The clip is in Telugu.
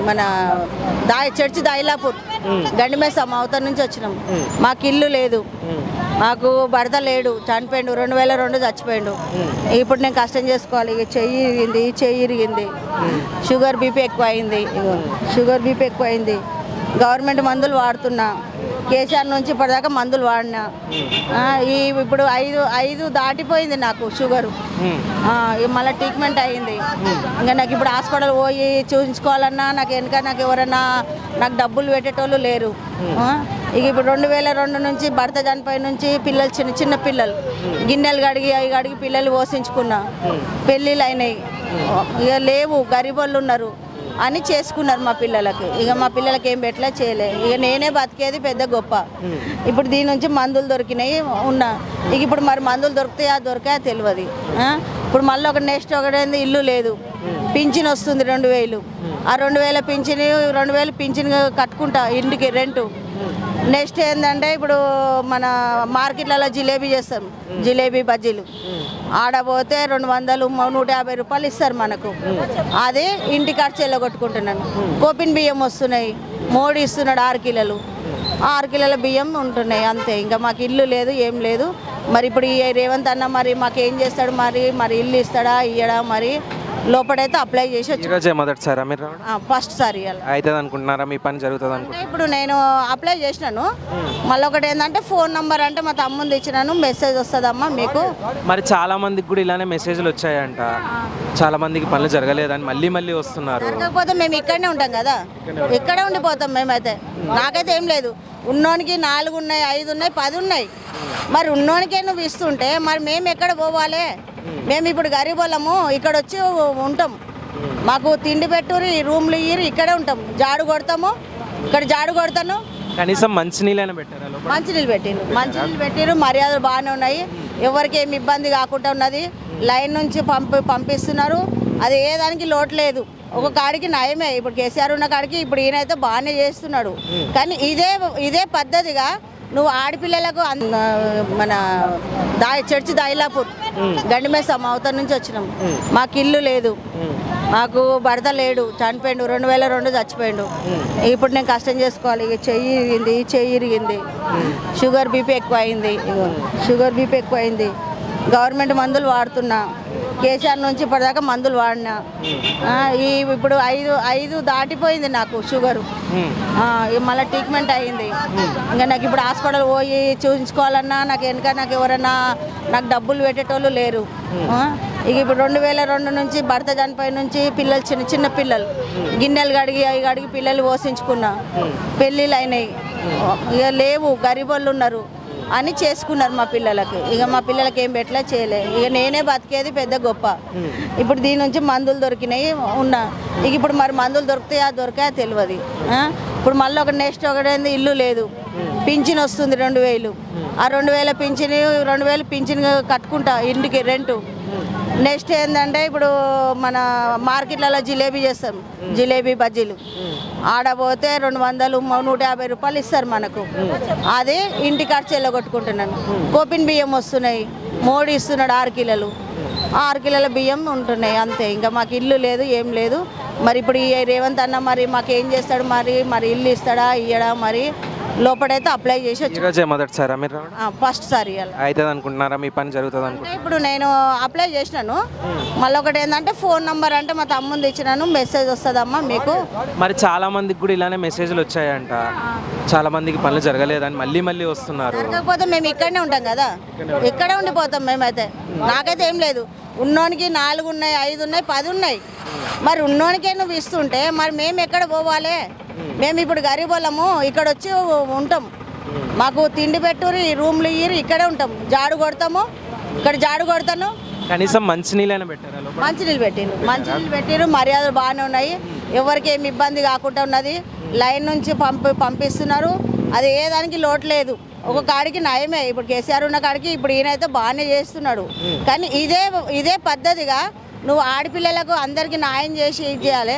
మన చర్చి దాయిలాపూర్ గండిమేసమ్మ అవతల నుంచి వచ్చినాం. మాకు ఇల్లు లేదు, మాకు భర్త లేడు, చనిపోయిండు, 2002 చచ్చిపోయిండు. ఇప్పుడు నేను కష్టం చేసుకోవాలి. ఇక చెయ్యి ఇరిగింది, షుగర్ బీపీ ఎక్కువ అయింది. గవర్నమెంట్ మందులు వాడుతున్నా, కేసీఆర్ నుంచి ఇప్పటిదాకా మందులు వాడినా. ఇప్పుడు ఐదు దాటిపోయింది నాకు షుగరు. మళ్ళీ ట్రీట్మెంట్ అయ్యింది. ఇంకా నాకు ఇప్పుడు హాస్పిటల్ పోయి చూపించుకోవాలన్నా నాకు ఎవరైనా నాకు డబ్బులు పెట్టేటోళ్ళు లేరు. ఇక ఇప్పుడు 2002 నుంచి భర్త చనిపోయి నుంచి పిల్లలు చిన్న పిల్లలు గిన్నెలు కడిగి పిల్లలు పోషించుకున్నా. పెళ్ళిళ్ళు అయినాయి, ఇక లేవు, గరీబోళ్ళు ఉన్నారు అని చేసుకున్నారు మా పిల్లలకి. ఇక మా పిల్లలకి ఏం పెట్టలే చేయలే. ఇక నేనే బతికేది పెద్ద గొప్ప. ఇప్పుడు దీని నుంచి మందులు దొరికినాయి ఉన్నా. ఇక ఇప్పుడు మరి మందులు దొరికాయా తెలియదు. ఇప్పుడు మళ్ళీ నెక్స్ట్ ఒకటేంది, ఇల్లు లేదు, పింఛన్ వస్తుంది 2000. ఆ 2000 పింఛన్ కట్టుకుంటా ఇంటికి రెంటు. నెక్స్ట్ ఏంటంటే ఇప్పుడు మన మార్కెట్లలో జిలేబీ చేస్తాం, జిలేబీ బజ్జీలు ఆడపోతే 200 150 రూపాయలు ఇస్తారు మనకు. అది ఇంటి ఖర్చు కొట్టుకుంటున్నాను. కోపిన్ బియ్యం వస్తున్నాయి, మోడీ ఇస్తున్నాడు 6 కిలోలు, 6 కిలోల బియ్యం ఉంటున్నాయి అంతే. ఇంకా మాకు ఇల్లు లేదు, ఏం లేదు. మరి ఇప్పుడు ఈ రేవంత్ అన్న మరి మాకు ఏం చేస్తాడు, మరి ఇల్లు ఇస్తాడా ఇయ్యడా, మరి లోపడైతే అప్లై చేసి వచ్చి మొదటిసారి మీరు ఫస్ట్ సారి అవుతుంది అనుకుంటున్నారా? మీ పని జరుగుతుంది అనుకుంటున్నా? ఇప్పుడు నేను అప్లై చేసినాను. మళ్ళీ ఒకటి ఏంటంటే ఫోన్ నంబర్ అంటే మా తమ్ముంది ఇచ్చినాను, మెసేజ్ వస్తుందమ్మా మీకు. మరి చాలా మందికి కూడా ఇలానే మెసేజ్లు వచ్చాయంట, చాలా మందికి పనులు జరగలేదని మళ్ళీ వస్తున్నారు. జరగకపోతే మేము ఇక్కడనే ఉంటాం కదా, ఇక్కడే ఉండిపోతాం మేమైతే. నాకైతే ఏం లేదు, ఉన్నోనికి 4 ఉన్నాయి, 5 ఉన్నాయి, 10 ఉన్నాయి. మరి ఉన్నోనికే నువ్వు ఇస్తుంటే మరి మేము ఎక్కడ పోవాలి? మేము ఇప్పుడు గరీబోళ్ళము, ఇక్కడ వచ్చి ఉంటాం. మాకు తిండి పెట్టురు, రూమ్లు ఇయ్యరు, ఇక్కడే ఉంటాం. జాడు కొడతాము, ఇక్కడ జాడు కొడతాను. కనీసం మంచినీళ్ళైనా పెట్టారు, మంచినీళ్ళు పెట్టిరు, మర్యాదలు బాగానే ఉన్నాయి. ఎవరికి ఏమి ఇబ్బంది కాకుండా ఉన్నది. లైన్ నుంచి పంపిస్తున్నారు, అది ఏ దానికి లోటు లేదు. ఒక కాడికి నయమే. ఇప్పుడు కేసీఆర్ ఉన్న కాడికి ఇప్పుడు ఈయనైతే బాగానే చేస్తున్నాడు. కానీ ఇదే పద్ధతిగా నువ్వు ఆడపిల్లలకు మన చర్చి దాయిలాపూర్ గండిమేసమ్మ అవతల నుంచి వచ్చినాం. మాకు ఇల్లు లేదు, మాకు భర్త లేడు, చనిపోయిండు, 2002 చచ్చిపోయిండు. ఇప్పుడు నేను కష్టం చేసుకోవాలి. ఇక చెయ్యి ఇరిగింది, షుగర్ బీపీ ఎక్కువ అయింది. గవర్నమెంట్ మందులు వాడుతున్నా, కేసీఆర్ నుంచి ఇప్పటిదాకా మందులు వాడినా. ఇప్పుడు ఐదు దాటిపోయింది నాకు షుగరు. మళ్ళీ ట్రీట్మెంట్ అయ్యింది. ఇంకా నాకు ఇప్పుడు హాస్పిటల్ పోయి చూపించుకోవాలన్నా నాకు ఎవరైనా నాకు డబ్బులు పెట్టేటోళ్ళు లేరు. ఇక ఇప్పుడు 2002 నుంచి భర్త చనిపోయి నుంచి పిల్లలు చిన్న పిల్లలు గిన్నెలు కడిగి పిల్లలు పోషించుకున్నా. పెళ్ళిళ్ళు అయినాయి, ఇక లేవు, గరీబోళ్ళు ఉన్నారు అని చేసుకున్నారు మా పిల్లలకి. ఇక మా పిల్లలకి ఏం పెట్టలే చేయలే. ఇక నేనే బతికేది పెద్ద గొప్ప. ఇప్పుడు దీని నుంచి మందులు దొరికినాయి ఉన్నా. ఇక ఇప్పుడు మరి మందులు దొరికాయా తెలియదు. ఇప్పుడు మళ్ళీ నెక్స్ట్ ఒకటేంది, ఇల్లు లేదు, పింఛన్ వస్తుంది 2000. ఆ 2000 పింఛన్ కట్టుకుంటా ఇంటికి రెంటు. నెక్స్ట్ ఏంటంటే ఇప్పుడు మన మార్కెట్లలో జిలేబీ చేస్తాం, జిలేబీ బజ్జీలు ఆడపోతే 200 150 రూపాయలు ఇస్తారు మనకు. అది ఇంటి ఖర్చు కొట్టుకుంటున్నాను. కోపిన్ బియ్యం వస్తున్నాయి, మోడీ ఇస్తున్నాడు 6 కిలోలు, 6 కిలోల బియ్యం ఉంటున్నాయి అంతే. ఇంకా మాకు ఇల్లు లేదు, ఏం లేదు. మరి ఇప్పుడు ఈ రేవంత్ అన్న మరి మాకు ఏం చేస్తాడు, మరి ఇల్లు ఇస్తాడా ఇయ్యడా, మరి లోపడైతే అప్లై చేసి వచ్చి మొదటిసారి మీరు ఫస్ట్ సారి అవుతుంది అనుకుంటున్నారా? మీ పని జరుగుతుంది అనుకుంటున్నా? ఇప్పుడు నేను అప్లై చేసినాను. మళ్ళీ ఒకటి ఏంటంటే ఫోన్ నంబర్ అంటే మా తమ్ముంది ఇచ్చినాను, మెసేజ్ వస్తుందమ్మా మీకు. మరి చాలా మందికి కూడా ఇలానే మెసేజ్లు వచ్చాయంట, చాలా మందికి పనులు జరగలేదని మళ్ళీ వస్తున్నారు. జరగకపోతే మేము ఇక్కడనే ఉంటాం కదా, ఇక్కడే ఉండిపోతాం మేమైతే. నాకైతే ఏం లేదు, ఉన్నోనికి 4 ఉన్నాయి, 5 ఉన్నాయి, 10 ఉన్నాయి. మరి ఉన్నోనికే నువ్వు ఇస్తుంటే మరి మేము ఎక్కడ పోవాలి? మేము ఇప్పుడు గరీబోళ్ళము, ఇక్కడ వచ్చి ఉంటాం. మాకు తిండి పెట్టురు, రూమ్లు ఇయ్యరు, ఇక్కడే ఉంటాం. జాడు కొడతాము, ఇక్కడ జాడు కొడతాను. కనీసం మంచినీళ్ళైనా పెట్టారు, మంచినీళ్ళు పెట్టిరు, మర్యాదలు బాగానే ఉన్నాయి. ఎవరికి ఏమి ఇబ్బంది కాకుండా ఉన్నది. లైన్ నుంచి పంపిస్తున్నారు, అది ఏ దానికి లోటు లేదు. ఒక కాడికి నయమే. ఇప్పుడు కేసీఆర్ ఉన్న కాడికి ఇప్పుడు ఈయనైతే బాగానే చేస్తున్నాడు. కానీ ఇదే పద్ధతిగా నువ్వు ఆడపిల్లలకు అందరికీ న్యాయం చేసి ఇది చేయాలి.